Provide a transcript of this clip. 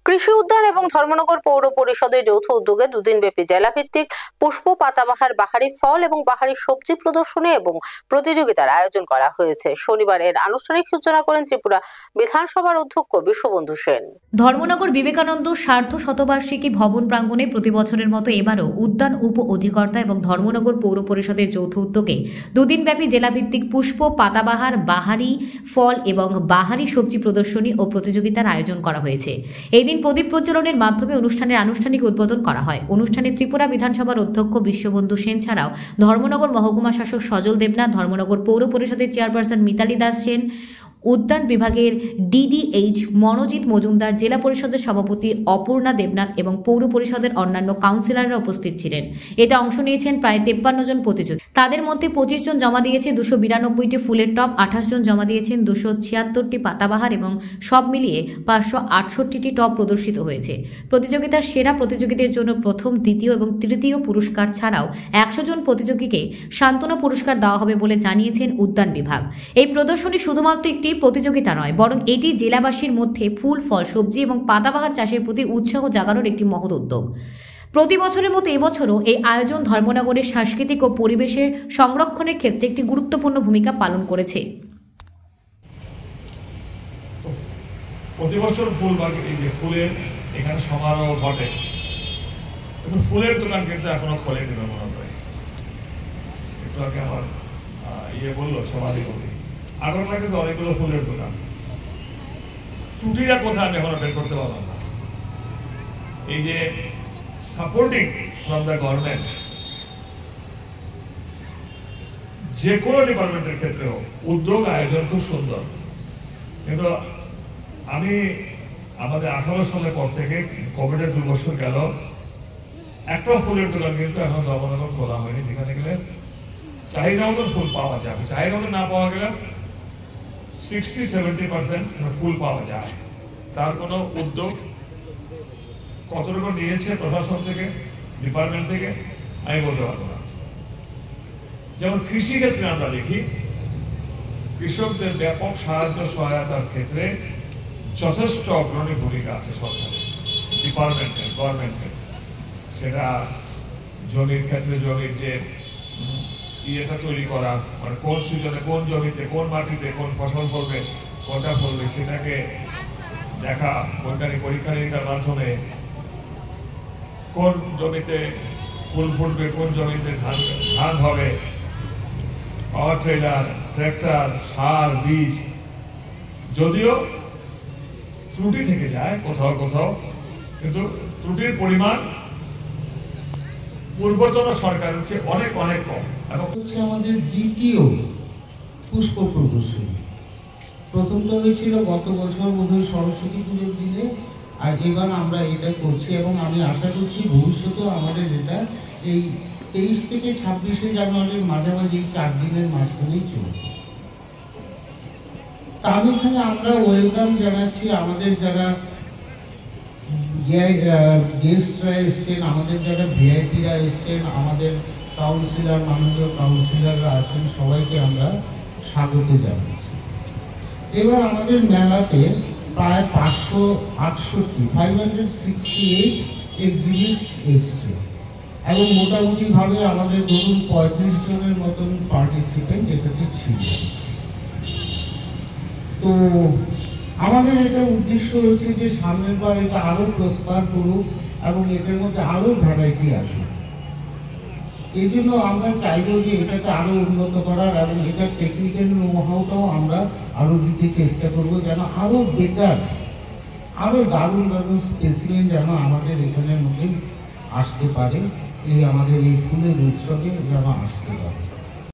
কৃষি উদ্যান এবং ধর্মনগর পৌর পরিষদের যৌথ উদ্যোগে দুদিনব্যাপী জেলাভিত্তিক পুষ্প পাতাবাহার বাহারি ফল এবং বাহারি সবজি প্রদর্শনী এবং প্রতিযোগিতার আয়োজন করা হয়েছে। শনিবার এর আনুষ্ঠানিক সূচনা করেন ত্রিপুরা বিধানসভার অধ্যক্ষ বিশ্ববন্ধু সেন। ধর্মনগর বিবেকানন্দ সার্ধ শতবার্ষিকী ভবন প্রাঙ্গণে প্রতি বছরের মতো এবারও উদ্যান উপ অধিকর্তা এবং ধর্মনগর পৌর পরিষদের যৌথ উদ্যোগে দুদিনব্যাপী জেলাভিত্তিক পুষ্প পাতাবাহার বাহারি ফল এবং বাহারি সবজি প্রদর্শনী ও প্রতিযোগিতার আয়োজন করা হয়েছে। এই দিন প্রদীপ প্রজ্বলনের মাধ্যমে অনুষ্ঠানের আনুষ্ঠানিক উদ্বোধন করা হয়। অনুষ্ঠানে ত্রিপুরা বিধানসভার অধ্যক্ষ বিশ্ববন্ধু সেন ছাড়াও ধর্মনগর মহকুমা শাসক সজল দেবনাথ, ধর্মনগর পৌর পরিষদের চেয়ারপারসন মিতালি দাস সেন, উদ্যান বিভাগের ডিডিএইচ মনোজিৎ মজুমদার, জেলা পরিষদের সভাপতি অপূর্ণা দেবনাথ এবং পৌর পরিষদের অন্যান্য কাউন্সিলররা উপস্থিত ছিলেন। এতে অংশ নিয়েছেন প্রায় 53 জন প্রতিযোগী। তাদের মধ্যে 25 জন জমা দিয়েছে 292টি ফুলের টব, 28 জন জমা দিয়েছেন 276টি পাতাবাহার এবং সব মিলিয়ে 568টি টব প্রদর্শিত হয়েছে। প্রতিযোগিতার সেরা প্রতিযোগীদের জন্য প্রথম, দ্বিতীয় এবং তৃতীয় পুরস্কার ছাড়াও 100 জন প্রতিযোগীকে সান্ত্বনা পুরস্কার দেওয়া হবে বলে জানিয়েছেন উদ্যান বিভাগ। এই প্রদর্শনী শুধুমাত্র একটি প্রতিযোগিতা নয়, বরং এটি জেলাবাসীর মধ্যে ফুল, ফল, সবজি এবং পাতাবাহার চাষের প্রতি উৎসাহ জাগানোর একটি মহৎ উদ্যোগ। প্রতি বছরের মতো এবছরও এই আয়োজন ধর্মনগরের সাংস্কৃতিক ও পরিবেশের সংরক্ষণের ক্ষেত্রে একটি গুরুত্বপূর্ণ ভূমিকা পালন করেছে। প্রতি বছর ফুলের এখানে সমারোহ ঘটে, কিন্তু ফুলের দোকান কিন্তু এখনো খোলেনি ধর্মনগরে। একটু আগে আমার বললো সমাধিপতি, আগরতলা কিন্তু অনেকগুলো ফুলের দোকান। ত্রুটিটা কোথায় আমি এখনো বের করতে পারলাম না। এই যে সাপোর্টিং ফ্রম দ্য গভর্নমেন্ট, যে কোনো ডিপার্টমেন্টের ক্ষেত্রেও উদ্যোগ আয়োজন খুব সুন্দর, কিন্তু আমি আমাদের 18 সালের পর থেকে কোভিডের 2 বছর গেল, একটা ফুলের দোকান কিন্তু এখন ধর্মনগর খোলা হয়নি যেখানে গেলে চাহিদা মতন ফুল পাওয়া যাবে। চাহিদা মতন না পাওয়া গেলে 60-70% ফুল পাওয়া যায়। তার কোনো উদ্যোগ কতটুকু নিয়েছে প্রশাসন থেকে, ডিপার্টমেন্ট থেকে, আমি বলতে পারবো না। যেমন কৃষি ক্ষেত্রে আমরা দেখি কৃষকদের ব্যাপক সাহায্য সহায়তার ক্ষেত্রে যথেষ্ট অগ্রণী ভূমিকা আছে সরকারের, ডিপার্টমেন্টের, গভর্নমেন্টের। সেটা জমির ক্ষেত্রে জমির যে ইয়েটা তৈরি করা, মানে কোন সিজনে কোন জমিতে কোন মাটিতে কোন ফসল ফলবে, কোনটা ফলবে সেটাকে দেখা, বৈজ্ঞানিক পরীক্ষা নিরীক্ষার মাধ্যমে কোন জমিতে ফুল ফুটবে, কোন জমিতে ধান হবে, পাওয়ার ট্রেলার, ট্র্যাক্টর, সার, বীজ। যদিও ত্রুটি থেকে যায় কোথাও কোথাও, কিন্তু ত্রুটির পরিমাণ পূর্বতন সরকারের চেয়ে অনেক অনেক কম। হচ্ছে আমাদের দ্বিতীয় পুষ্প প্রদর্শনী। প্রথমটা হয়েছিল গত বছর বোধহয় সরস্বতী পুজোর দিনে, আর এবার আমরা এটা করছি এবং আমি আশা করছি ভবিষ্যতেও আমাদের এটা এই 23 থেকে 26শে জানুয়ারির মাঝামাঝি 4 দিনের মাঝখানেই চলবে। তার এখানে আমরা ওয়েলকাম জানাচ্ছি আমাদের যারা গেস্টরা এসছেন, আমাদের যারা ভিআইপিরা এসছেন, আমাদের কাউন্সিলর, মাননীয় কাউন্সিলররা আছেন, সবাইকে আমরা স্বাগত জানাচ্ছি। এবার আমাদের মেলাতে প্রায় 568 এক্সিবিটস এসছে এবং মোটামুটিভাবে আমাদের ধরুন 35 জনের মতন পার্টিসিপেন্ট এটাতে ছিল। তো আমাদের এটা উদ্দেশ্য হচ্ছে যে সামনের বার এটা আরো প্রস্তার করুক এবং এটার মধ্যে আরো ভ্যারাইটি আসুক। এই জন্য আমরা চাইবো যে এটাকে আরো উন্নত করার এবং এটার টেকনিক্যাল নো-হাউটাও আমরা আরো দিতে চেষ্টা করব, যেন আরো বেটার, আরো দারুণ দারুণ স্পেসিমেন যেন আমাদের এখানের মধ্যে আসতে পারে, এই আমাদের এই ফুলের উৎসবে যেন আসতে পারে।